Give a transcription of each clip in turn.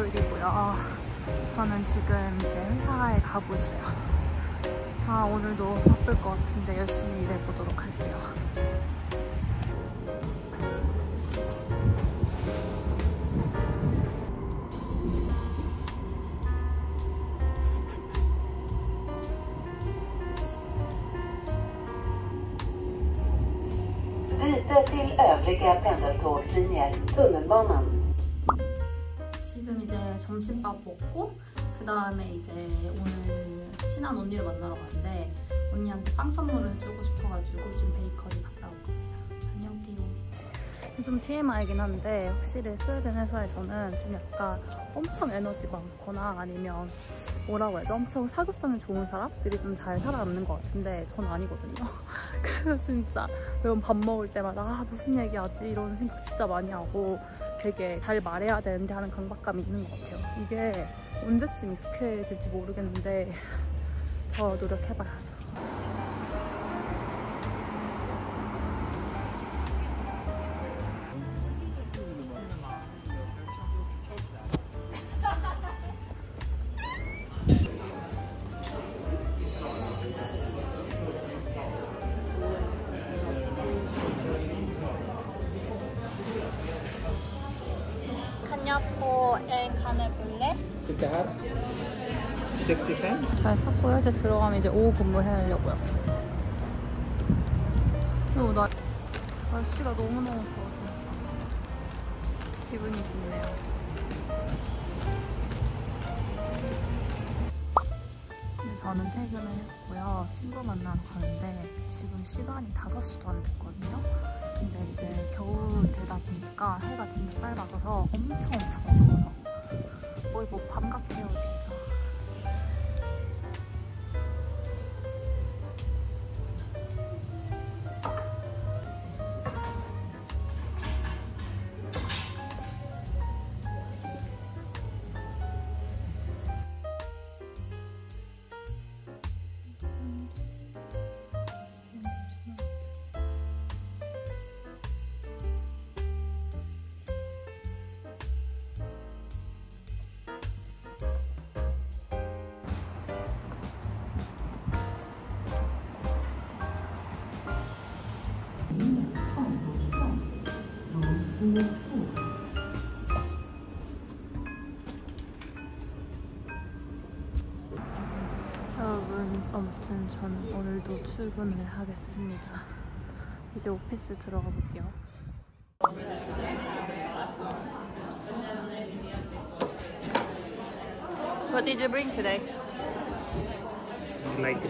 일요일이고요. 저는 지금 이제 회사에 가고 있어요. 오늘도 바쁠 것 같은데 열심히 일해보도록 할게요. Byte till övriga pendeltågslinjer, tunnelbanan. 지금 이제 점심밥 먹고 그 다음에 이제 오늘 친한 언니를 만나러 가는데 언니한테 빵 선물을 해주고 싶어가지고 지금 베이커리 갔다 올 겁니다. 안녕하세요. 좀 TMI이긴 한데 확실히 스웨덴 회사에서는 좀 약간 엄청 에너지 많거나 아니면 뭐라고 해야죠? 엄청 사교성이 좋은 사람들이 좀 잘 살아남는 것 같은데 전 아니거든요. 그래서 진짜 매번 밥 먹을 때마다 무슨 얘기하지? 이런 생각 진짜 많이 하고 되게 잘 말해야 되는데 하는 강박감이 있는 것 같아요. 이게 언제쯤 익숙해질지 모르겠는데 더 노력해봐야죠. 잘 샀고요. 이제 들어가면 이제 오후 근무하려고요. 날씨가 너무너무 좋아서 기분이 좋네요. 저는 퇴근을 했고요. 친구 만나러 가는데 지금 시간이 5시도 안 됐거든요. 근데 이제 겨울 되다 보니까 해가 진짜 짧아져서 엄청 어려워요. 거의 뭐 밤 같아요, 진짜. 여러분, 아무튼 저는 오늘도 출근을 하겠습니다. 이제 오피스 들어가 볼게요. What did you bring today? Like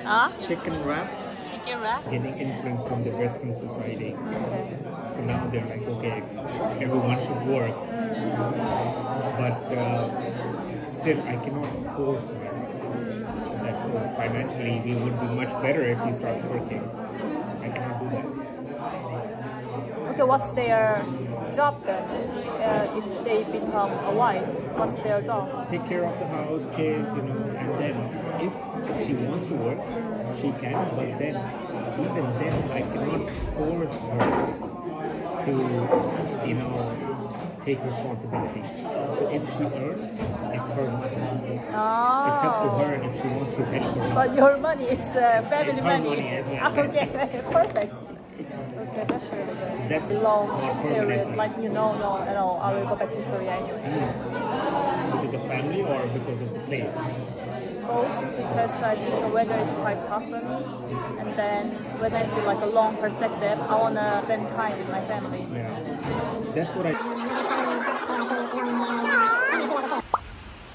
Ah? chicken wrap, Chicken wrap? getting influence from the Western society. Okay. So now they're like, okay, everyone should work, but still I cannot force my that financially we would be much better if you start working. I cannot do that. Okay, what's their job then? If they become a wife, what's their job? Take care of the house, kids, you know, and then if she wants to work, she can, but then even then I cannot force her to, you know, take responsibilities. So if she earns, it's her money. It's up to her if she wants to help her. But your money is family it's her money as well. Okay, perfect. Okay, that's really good. So that's long not period, permanently. like no, I will go back to Korea anyway. Because of family or because of the place? Both, because I think the weather is quite tough for me, and then when I see like a long perspective, I wanna spend time with my family. Yeah, that's what I.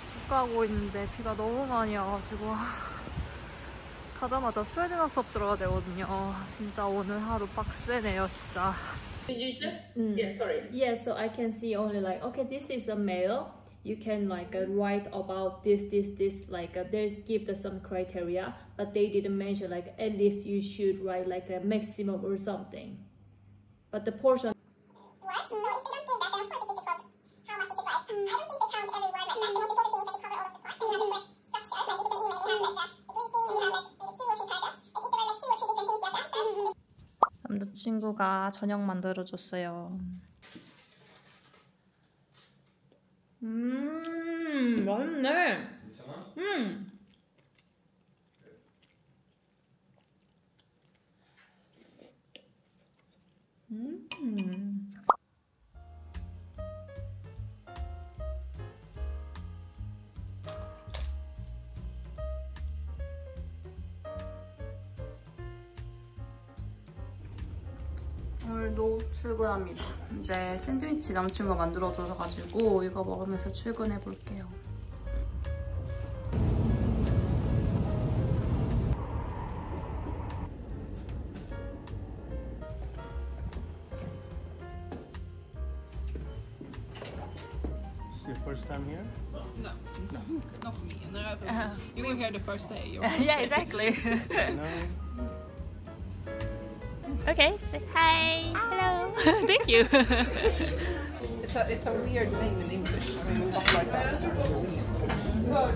집 가고 있는데 비가 너무 많이 와가지고 가자마자 스웨덴어 수업 들어가야 되거든요. 진짜 오늘 하루 빡세네요, 진짜. Did you just? Yeah, sorry. Yeah, so I can see only like, okay, this is a male. You can like write about this, like there's give the some criteria, but they didn't mention like at least you should write like a maximum or something. But the portion. What? No, if they don't give that, then of course it's difficult how much you should write. I don't think they count every word like that. The most important thing is that you cover all of the parts. So you have the correct structure. Like if it's an email, you have like the greeting, and you have like maybe 2 or 3 paragraphs. Like if there are like 2 or 3 different things you have to answer. 남자친구가 저녁 만들어줬어요. 맛있네. 오늘도 출근합니다. 이제 샌드위치 남친구가 만들어줘가지고 이거 먹으면서 출근해 볼게요. It's your first time here? No, not for me. No, you were here the first day. Yeah, exactly. No. Okay, say hi. Hello. Thank you. It's a weird name in English. I mean, stuff like that.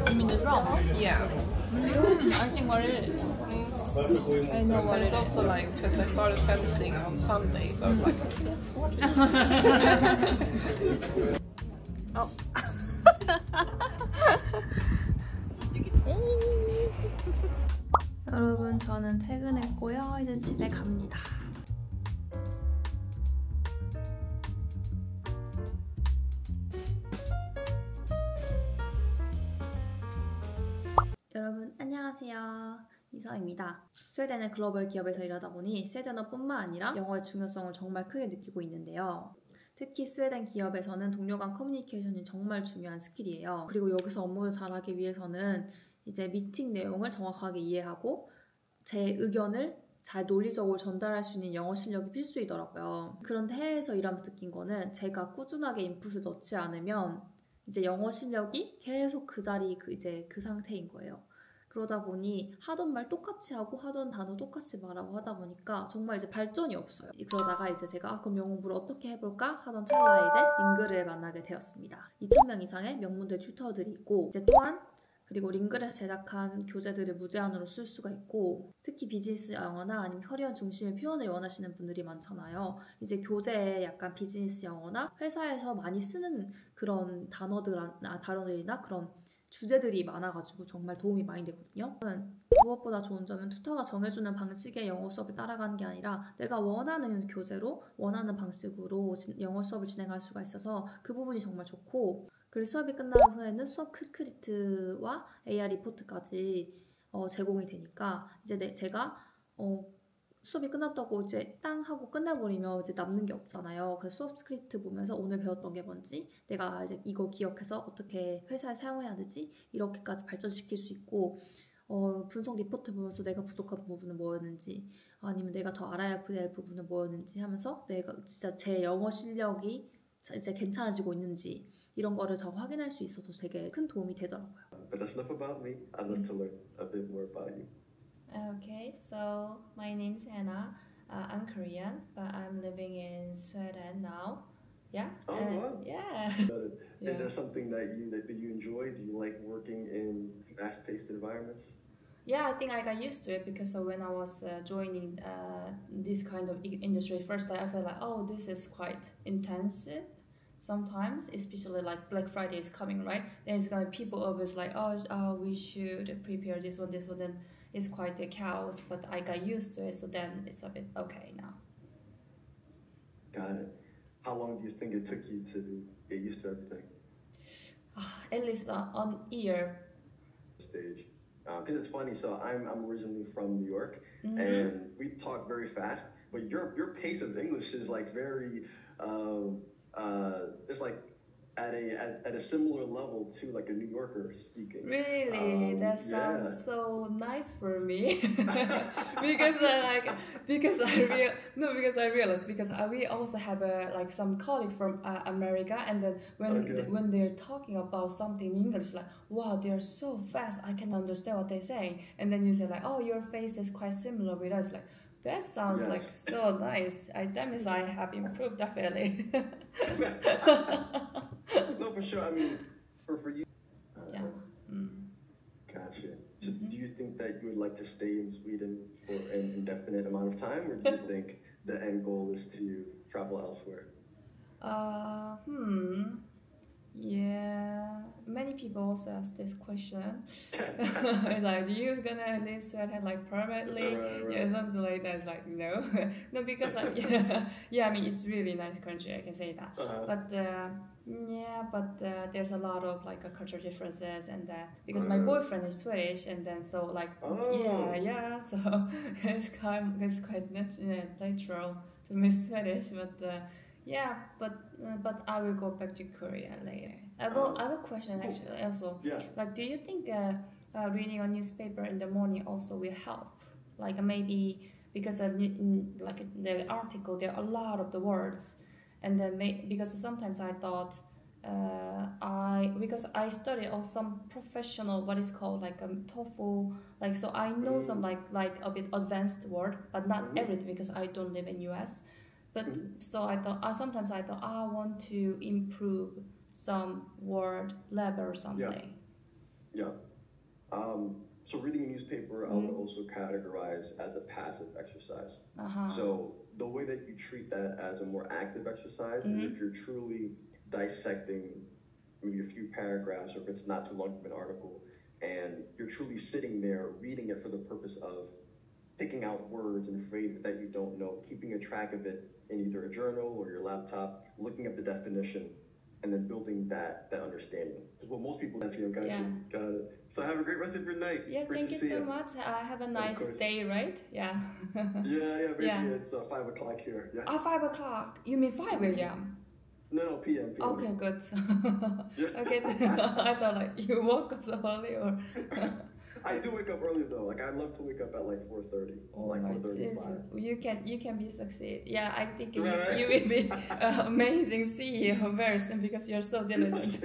You mean the drum? Yeah. I think what it is. I know what But it it's is. also like, because I started fencing on Sunday, so I was like, Oh. 여러분, 저는 퇴근했고요. 이제 집에 갑니다. 여러분, 안녕하세요. 이서입니다. 스웨덴의 글로벌 기업에서 일하다 보니 스웨덴어뿐만 아니라 영어의 중요성을 정말 크게 느끼고 있는데요. 특히 스웨덴 기업에서는 동료 간 커뮤니케이션이 정말 중요한 스킬이에요. 그리고 여기서 업무를 잘하기 위해서는 이제 미팅 내용을 정확하게 이해하고 제 의견을 잘 논리적으로 전달할 수 있는 영어 실력이 필수이더라고요. 그런데 해외에서 일하면서 느낀 거는 제가 꾸준하게 인풋을 넣지 않으면 이제 영어 실력이 계속 그 자리 그 상태인 거예요. 그러다 보니 하던 말 똑같이 하고 하던 단어 똑같이 말하고 하다 보니까 정말 이제 발전이 없어요. 그러다가 이제 제가 그럼 영어 공부를 어떻게 해볼까 하던 찰나에 이제 링글을 만나게 되었습니다. 2,000명 이상의 명문대 튜터들이 있고 이제 또한 그리고 링글에서 제작한 교재들을 무제한으로 쓸 수가 있고 특히 비즈니스 영어나 아니면 커리어 중심의 표현을 원하시는 분들이 많잖아요. 이제 교재에 약간 비즈니스 영어나 회사에서 많이 쓰는 그런 단어들이나 그런 주제들이 많아가지고 정말 도움이 많이 되거든요. 무엇보다 좋은 점은 튜터가 정해주는 방식의 영어 수업을 따라가는 게 아니라 내가 원하는 교재로 원하는 방식으로 영어 수업을 진행할 수가 있어서 그 부분이 정말 좋고 그리고 수업이 끝난 후에는 수업 스크립트와 AR 리포트까지 제공이 되니까 이제 제가 수업이 끝났다고 이제 땅 하고 끝내버리면 이제 남는 게 없잖아요. 그래서 수업 스크립트 보면서 오늘 배웠던 게 뭔지 내가 이제 이거 기억해서 어떻게 회사에 사용해야 되지 이렇게까지 발전시킬 수 있고 분석 리포트 보면서 내가 부족한 부분은 뭐였는지 아니면 내가 더 알아야 될 부분은 뭐였는지 하면서 내가 진짜 제 영어 실력이 이제 괜찮아지고 있는지 이런 거를 더 확인할 수 있어서 되게 큰 도움이 되더라고요. But that's enough about me. I'd love to learn a bit more about you. Okay, so my name's Hannah. I'm Korean, but I'm living in Sweden now. Yeah. Oh, wow. Yeah. Is there something that you enjoy? Do you like working in fast-paced environments? Yeah, I think I got used to it because when I was joining this kind of industry, first I felt like, oh, this is quite intensive. Sometimes, especially like Black Friday is coming, right? Then it's gonna people always like, oh, we should prepare this one. Then it's quite a chaos. But I got used to it, so then it's a bit okay now. Got it. How long do you think it took you to get used to everything? At least a year. Stage. Because it's funny. So I'm originally from New York, Mm-hmm. and we talk very fast. But your pace of English is like very. It's like at a similar level to like a New Yorker speaking. Really, that sounds so nice for me. because I realized we also have like some colleague from America, and then when they're talking about something in English, like wow, they're so fast, I can understand what they're saying, and then you say like, oh, your face is quite similar with us, like. That sounds like so nice. That means I have improved definitely. No, for sure. I mean, for you. Yeah. Gotcha. So do you think that you would like to stay in Sweden for an indefinite amount of time, or do you think the end goal is to travel elsewhere? Yeah, many people also ask this question. It's like, do you gonna leave Sweden like permanently? Right. Yeah, something like that. It's like, no, no, because yeah, I mean it's really nice country. I can say that. But there's a lot of like cultural differences and that because my boyfriend is Swedish and then so like yeah, so it's quite natural to miss Swedish, but. Yeah, but I will go back to Korea later. I have a question actually also. Yeah. Like, do you think reading a newspaper in the morning also will help? Like maybe because of like the article, there are a lot of the words, and then because sometimes I thought because I study some professional what is called like TOEFL, like so I know some like a bit advanced word, but not everything because I don't live in US. But so I thought sometimes I thought I want to improve some word level or something. Yeah. So reading a newspaper I would also categorize as a passive exercise. So the way that you treat that as a more active exercise is if you're truly dissecting maybe a few paragraphs or if it's not too long of an article and you're truly sitting there reading it for the purpose of picking out words and phrases that you don't know, keeping a track of it in either a journal or your laptop, looking up the definition, and then building that understanding. Because what most people got it. So have a great rest of your night. Yes, thank you so much. Have a nice day, right? Yeah. Basically it's 5 o'clock here. Yeah. 5 o'clock? You mean 5 a.m.? No, PM. Okay, good. Okay, I thought like you woke up so early or... I do wake up early though. Like I love to wake up at like 4:30. Like 4:35. You can succeed. Yeah, I think you will be amazing CEO very soon because you're so diligent.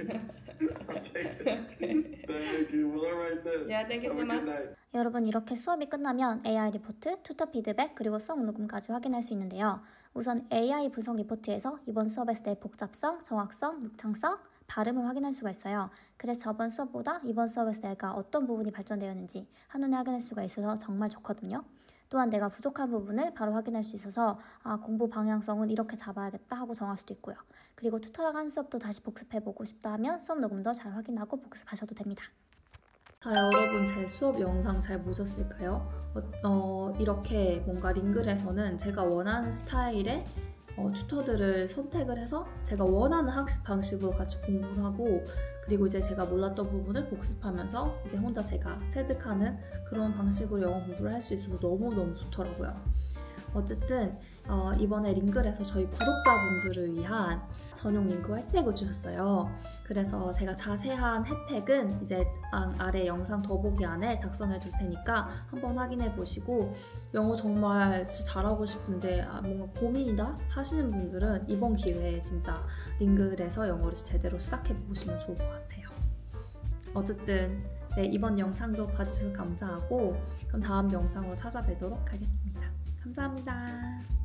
Thank you. Well, all right then. Yeah, thank you so much. 여러분 이렇게 수업이 끝나면 AI 리포트, 튜터 피드백, 그리고 수업 녹음까지 확인할 수 있는데요. 우선 AI 분석 리포트에서 이번 수업에서 내 복잡성, 정확성, 묵창성, 발음을 확인할 수가 있어요. 그래서 저번 수업보다 이번 수업에서 내가 어떤 부분이 발전되었는지 한눈에 확인할 수가 있어서 정말 좋거든요. 또한 내가 부족한 부분을 바로 확인할 수 있어서 공부 방향성은 이렇게 잡아야겠다 하고 정할 수도 있고요. 그리고 튜터랑 한 수업도 다시 복습해보고 싶다 하면 수업 녹음도 잘 확인하고 복습하셔도 됩니다. 자, 여러분 제 수업 영상 잘 보셨을까요? 이렇게 뭔가 링글에서는 제가 원하는 스타일의 튜터들을 선택을 해서 제가 원하는 학습 방식으로 같이 공부를 하고 그리고 이제 제가 몰랐던 부분을 복습하면서 이제 혼자 제가 체득하는 그런 방식으로 영어 공부를 할 수 있어서 너무너무 좋더라고요. 어쨌든 이번에 링글에서 저희 구독자분들을 위한 전용 링크 혜택을 주셨어요. 그래서 제가 자세한 혜택은 이제 아래 영상 더보기 안에 작성해 줄 테니까 한번 확인해 보시고 영어 정말 진짜 잘하고 싶은데 뭔가 고민이다 하시는 분들은 이번 기회에 진짜 링글에서 영어를 제대로 시작해 보시면 좋을 것 같아요. 어쨌든 이번 영상도 봐주셔서 감사하고 그럼 다음 영상으로 찾아뵙도록 하겠습니다. 감사합니다.